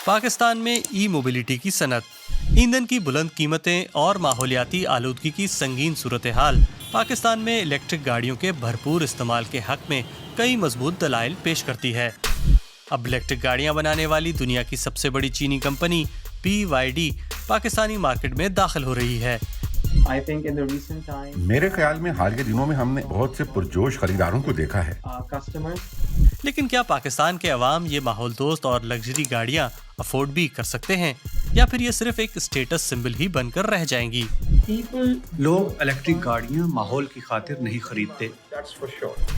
पाकिस्तान में ई मोबिलिटी की सनत, ईंधन की बुलंद कीमतें और माहौलियाती आलूदगी की संगीन सूरत हाल पाकिस्तान में इलेक्ट्रिक गाड़ियों के भरपूर इस्तेमाल के हक में कई मजबूत दलाइल पेश करती है। अब इलेक्ट्रिक गाड़ियां बनाने वाली दुनिया की सबसे बड़ी चीनी कंपनी BYD पाकिस्तानी मार्केट में दाखिल हो रही है। मेरे ख्याल में हाल के दिनों में हमने बहुत से पुरजोश खरीदारों को देखा है। लेकिन क्या पाकिस्तान के अवाम ये माहौल दोस्त और लग्जरी गाड़ियां अफोर्ड भी कर सकते हैं, या फिर ये सिर्फ एक स्टेटस सिंबल ही बनकर रह जाएंगी? लोग इलेक्ट्रिक गाड़ियां माहौल की खातिर नहीं खरीदते।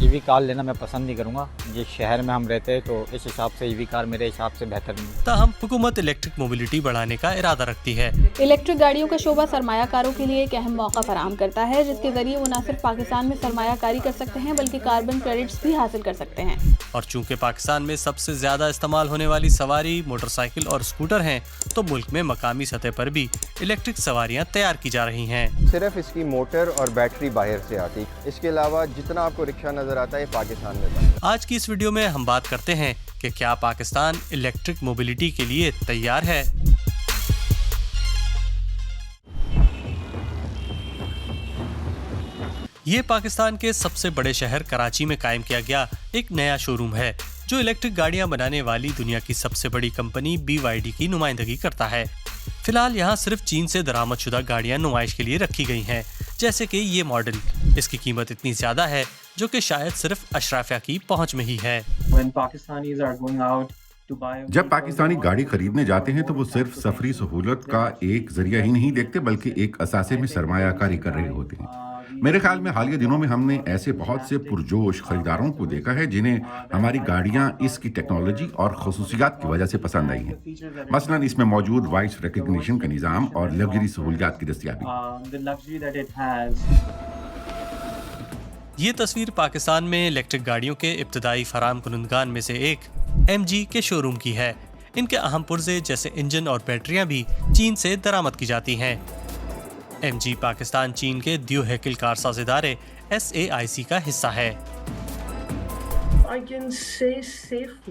ईवी कार लेना मैं पसंद नहीं करूंगा। जिस शहर में हम रहते हैं तो इस हिसाब से ईवी कार मेरे हिसाब से बेहतर नहीं। ताहम हुकूमत इलेक्ट्रिक मोबिलिटी बढ़ाने का इरादा रखती है। इलेक्ट्रिक गाड़ियों का शोबा सरमायाकारों के लिए एक अहम मौका फराहम करता है, जिसके जरिए वो न सिर्फ पाकिस्तान में सरमायाकारी कर सकते हैं बल्कि कार्बन क्रेडिट्स भी हासिल कर सकते हैं। और चूंकि पाकिस्तान में सबसे ज्यादा इस्तेमाल होने वाली सवारी मोटरसाइकिल और स्कूटर हैं, तो मुल्क में मकामी सतह पर भी इलेक्ट्रिक सवारियां तैयार की जा रही हैं। सिर्फ इसकी मोटर और बैटरी बाहर से आती, इसके अलावा जितना आपको रिक्शा नजर आता है पाकिस्तान में। आज की इस वीडियो में हम बात करते हैं कि क्या पाकिस्तान इलेक्ट्रिक मोबिलिटी के लिए तैयार है। ये पाकिस्तान के सबसे बड़े शहर कराची में कायम किया गया एक नया शोरूम है, जो इलेक्ट्रिक गाड़ियां बनाने वाली दुनिया की सबसे बड़ी कंपनी BYD की नुमाइंदगी करता है। फिलहाल यहाँ सिर्फ चीन से दरामदशुदा गाड़ियां नुमाइश के लिए रखी गई हैं, जैसे कि ये मॉडल। इसकी कीमत इतनी ज्यादा है जो कि शायद सिर्फ अशराफिया की पहुंच में ही है। जब पाकिस्तानी गाड़ी खरीदने जाते हैं तो वो सिर्फ सफरी सहूलत का एक जरिया ही नहीं देखते, बल्कि एक असासे में सरमायाकारी कर रहे होते हैं। मेरे ख्याल में हाल के दिनों में हमने ऐसे बहुत से पुरजोश खरीदारों को देखा है जिन्हें हमारी गाड़ियां इसकी टेक्नोलॉजी और खसूसियात की वजह से पसंद आई हैं। मसलन इसमें मौजूद वॉइस रिकग्निशन का निज़ाम और लग्जरी सहूलियात की दस्तयाबी। ये तस्वीर पाकिस्तान में इलेक्ट्रिक गाड़ियों के इब्तदाई फराम कुनंदगान में से एक MG के शोरूम की है। इनके अहम पुर्जे जैसे इंजन और बैटरियां भी चीन से दरामद की जाती हैं। MG पाकिस्तान चीन के द्योहेकिल कारसाज इदारे SAIC का हिस्सा है।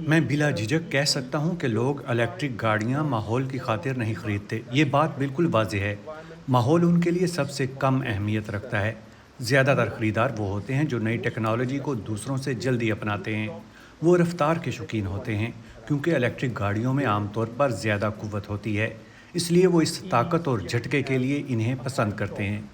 मैं बिला झिझक कह सकता हूं कि लोग इलेक्ट्रिक गाड़ियां माहौल की खातिर नहीं खरीदते। ये बात बिल्कुल वाज़ेह है। माहौल उनके लिए सबसे कम अहमियत रखता है। ज़्यादातर ख़रीदार वो होते हैं जो नई टेक्नोलॉजी को दूसरों से जल्दी अपनाते हैं। वो रफ्तार के शौकीन होते हैं, क्योंकि इलेक्ट्रिक गाड़ियों में आमतौर पर ज़्यादा कुव्वत होती है, इसलिए वो इस ताकत और झटके के लिए इन्हें पसंद करते हैं।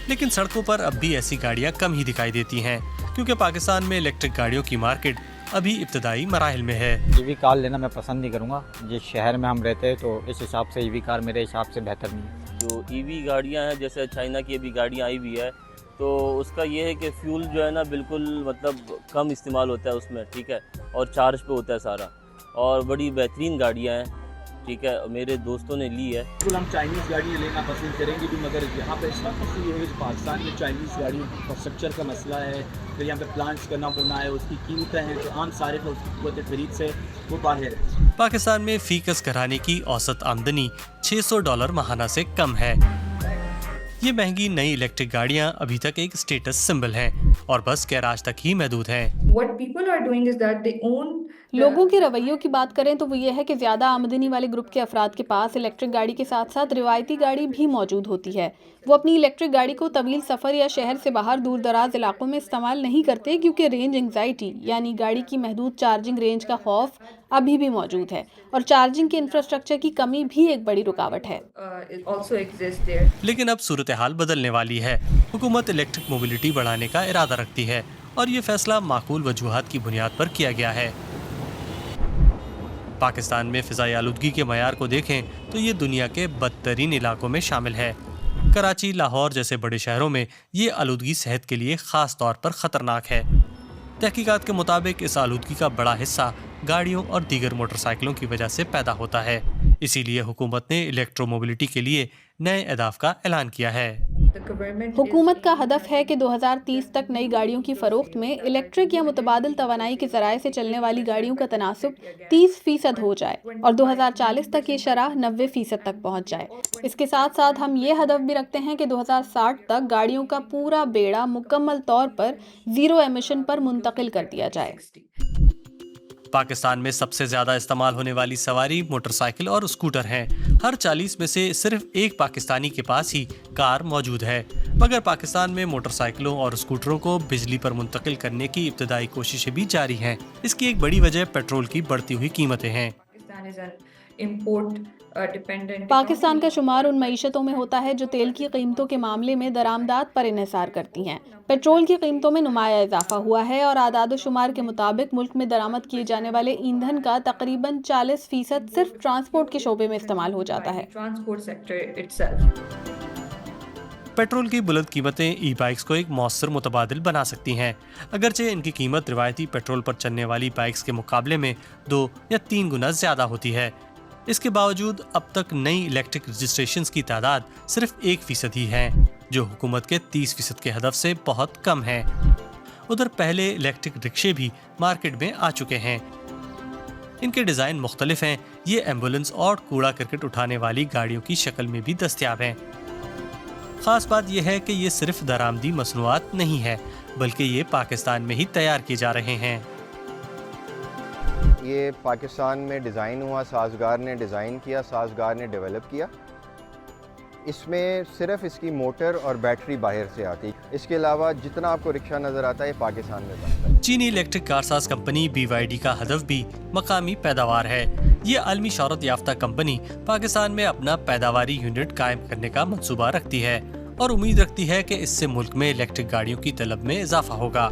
लेकिन सड़कों पर अब भी ऐसी गाड़ियां कम ही दिखाई देती हैं, क्योंकि पाकिस्तान में इलेक्ट्रिक गाड़ियों की मार्केट अभी इब्तदाई मराहिल में है। ईवी कार लेना मैं पसंद नहीं करूंगा। जिस शहर में हम रहते हैं तो इस हिसाब से ईवी कार मेरे हिसाब से बेहतर नहीं। जो EV गाड़ियां हैं, जैसे चाइना की अभी गाड़ियां आई हुई है, तो उसका ये है कि फ्यूल जो है ना बिल्कुल मतलब कम इस्तेमाल होता है उसमें, ठीक है, और चार्ज पे होता है सारा, और बड़ी बेहतरीन गाड़ियां हैं, ठीक है। मेरे दोस्तों ने ली है। बिल्कुल हम चाइनीज़ गाड़ियाँ लेना पसंद करेंगे भी, मगर यहाँ पे इसका मसला ये है कि पाकिस्तान में चाइनीज़ गाड़ियों की इंफ्रास्ट्रक्चर का मसला है, फिर यहाँ पे प्लांट्स करना होना है, उसकी कीमतें हैं जो आम सारे पर उसकी क़ुव्वत खरीद से वो बाहर है। पाकिस्तान में फीकस घराने की औसत आमदनी $600 माहाना से कम है। ये महंगी नई इलेक्ट्रिक गाड़ियां अभी तक एक स्टेटस सिंबल हैं और बस गैराज तक ही महदूद हैं। लोगों के रवैयों की बात करें तो वो ये है कि ज़्यादा आमदनी वाले ग्रुप के अफराद के पास इलेक्ट्रिक गाड़ी के साथ साथ रिवायती गाड़ी भी मौजूद होती है। वो अपनी इलेक्ट्रिक गाड़ी को तवील सफ़र या शहर से बाहर दूर दराज इलाकों में इस्तेमाल नहीं करते, क्योंकि रेंज एंग्जाइटी यानी गाड़ी की महदूद चार्जिंग रेंज का खौफ अभी भी मौजूद है, और चार्जिंग के इंफ्रास्ट्रक्चर की कमी भी एक बड़ी रुकावट है। लेकिन अब सूरत हाल बदलने वाली है। हुकूमत इलेक्ट्रिक मोबिलिटी बढ़ाने का इरादा रखती है और ये फैसला माकूल वजूहात की बुनियाद पर किया गया है। पाकिस्तान में फिजाई आलूदगी के मयार को देखें तो ये दुनिया के बदतरीन इलाकों में शामिल है। कराची, लाहौर जैसे बड़े शहरों में ये आलूदगी सेहत के लिए ख़ास तौर पर ख़तरनाक है। तहकीकात के मुताबिक इस आलूदगी का बड़ा हिस्सा गाड़ियों और दीगर मोटरसाइकिलों की वजह से पैदा होता है। इसीलिए हुकूमत ने इलेक्ट्रो मोबिलिटी के लिए नए अहदाफ का ऐलान किया है। हुकूमत का हदफ है कि 2030 तक नई गाड़ियों की फरोख्त में इलेक्ट्रिक या मुतबादिल तवानाई के ज़राए से चलने वाली गाड़ियों का तनासुब 30% हो जाए और 2040 तक ये शरह 90% तक पहुँच जाए। इसके साथ साथ हम ये हदफ भी रखते हैं कि 2060 तक गाड़ियों का पूरा बेड़ा मुकम्मल तौर पर ज़ीरो एमिशन पर मुंतकिल कर दिया जाए। पाकिस्तान में सबसे ज्यादा इस्तेमाल होने वाली सवारी मोटरसाइकिल और स्कूटर हैं। हर 40 में से सिर्फ एक पाकिस्तानी के पास ही कार मौजूद है। मगर पाकिस्तान में मोटरसाइकिलों और स्कूटरों को बिजली पर मुंतकिल करने की इब्तदाई कोशिशें भी जारी हैं। इसकी एक बड़ी वजह पेट्रोल की बढ़ती हुई कीमतें हैं। पाकिस्तान का शुमार उन मईशतों में होता है जो तेल की कीमतों के मामले में दरामदात पर इन्हिसार करती हैं। पेट्रोल की कीमतों में नुमाया इजाफा हुआ है और आदाद शुमार के मुताबिक मुल्क में दरामद किए जाने वाले ईंधन का तकरीबन 40% सिर्फ ट्रांसपोर्ट के शोबे में इस्तेमाल हो जाता है। पेट्रोल की बुलंद कीमतें ई बाइक्स को एक मौसर मुतबादिल बना सकती हैं। अगरचे इनकी कीमत रिवायती पेट्रोल पर चलने वाली बाइक्स के मुकाबले में 2 या 3 गुना ज्यादा होती है। इसके बावजूद अब तक नई इलेक्ट्रिक रजिस्ट्रेशंस की तादाद सिर्फ 1% ही है, जो हुकूमत के 30% के हदफ से बहुत कम है। उधर पहले इलेक्ट्रिक रिक्शे भी मार्केट में आ चुके हैं। इनके डिज़ाइन मुख्तलिफ हैं। ये एम्बुलेंस और कूड़ा करकट उठाने वाली गाड़ियों की शक्ल में भी दस्तयाब हैं। खास बात यह है कि ये सिर्फ दरामदी मसनूआत नहीं है, बल्कि ये पाकिस्तान में ही तैयार किए जा रहे हैं। ये पाकिस्तान में डिज़ाइन हुआ, साज़गार ने डिज़ाइन किया, साज़गार ने डेवलप किया। इसमें सिर्फ इसकी मोटर और बैटरी बाहर से आती है। इसके अलावा जितना आपको रिक्शा नज़र आता है ये पाकिस्तान में बनता है। चीनी इलेक्ट्रिक कारसाज कंपनी BYD का हदफ भी मकामी पैदावार है। ये आलमी शोहरत याफ्ता कंपनी पाकिस्तान में अपना पैदावारी यूनिट कायम करने का मंसूबा रखती है और उम्मीद रखती है कि इससे मुल्क में इलेक्ट्रिक गाड़ियों की तलब में इजाफा होगा।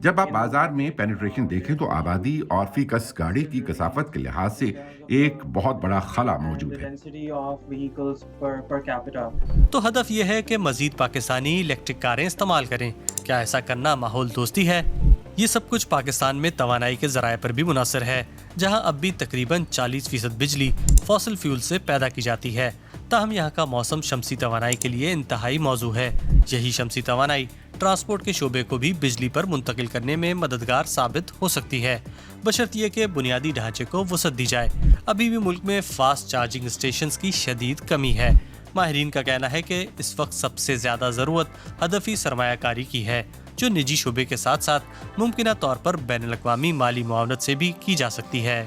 जब आप बाजार में पेनिट्रेशन देखें तो आबादी और फी कस गाड़ी की कसाफत के लिहाज से एक बहुत बड़ा खला मौजूद है। तो हदफ ये है कि मजीद पाकिस्तानी इलेक्ट्रिक कारें इस्तेमाल करें। क्या ऐसा करना माहौल दोस्ती है? ये सब कुछ पाकिस्तान में तवानाई के जराए पर भी मुनासिर है, जहां अब भी तकरीबन 40% बिजली फॉसिल फ्यूल से पैदा की जाती है। ताहम यहाँ का मौसम शमसी तवानाई के लिए इंतहाई मौजू है। यही शमसी तवानाई ट्रांसपोर्ट के शोबे को भी बिजली पर मुंतकिल करने में मददगार साबित हो सकती है, बशर्ते कि बुनियादी ढांचे को वसअत दी जाए। अभी भी मुल्क में फास्ट चार्जिंग स्टेशंस की शदीद कमी है। माहिरीन का कहना है कि इस वक्त सबसे ज्यादा जरूरत हदफी सरमायाकारी की है, जो निजी शोबे के साथ साथ मुमकिना तौर पर बैनुल-अक़वामी माली मुआवनत से भी की जा सकती है।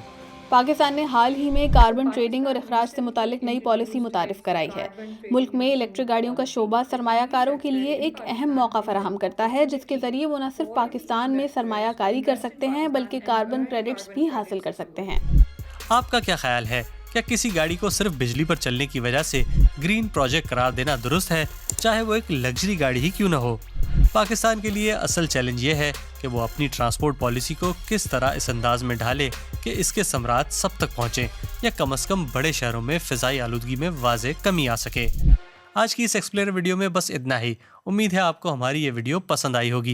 पाकिस्तान ने हाल ही में कार्बन ट्रेडिंग और अखराज से मुतालिक नई पॉलिसी मुतारिफ कराई है। मुल्क में इलेक्ट्रिक गाड़ियों का शोबा सरमायाकारों के लिए एक अहम मौका फराहम करता है, जिसके जरिए वो न सिर्फ पाकिस्तान में सरमायाकारी कर सकते हैं बल्कि कार्बन क्रेडिट्स भी हासिल कर सकते हैं। आपका क्या ख्याल है? क्या किसी गाड़ी को सिर्फ बिजली पर चलने की वजह से ग्रीन प्रोजेक्ट करार देना दुरुस्त है, चाहे वो एक लग्जरी गाड़ी ही क्यों न हो? पाकिस्तान के लिए असल चैलेंज ये है कि वो अपनी ट्रांसपोर्ट पॉलिसी को किस तरह इस अंदाज में ढाले कि इसके समरात सब तक पहुँचें या कम से कम बड़े शहरों में फ़िज़ाई आलूदगी में वाज़ेह कमी आ सके। आज की इस एक्सप्लेनर वीडियो में बस इतना ही। उम्मीद है आपको हमारी ये वीडियो पसंद आई होगी।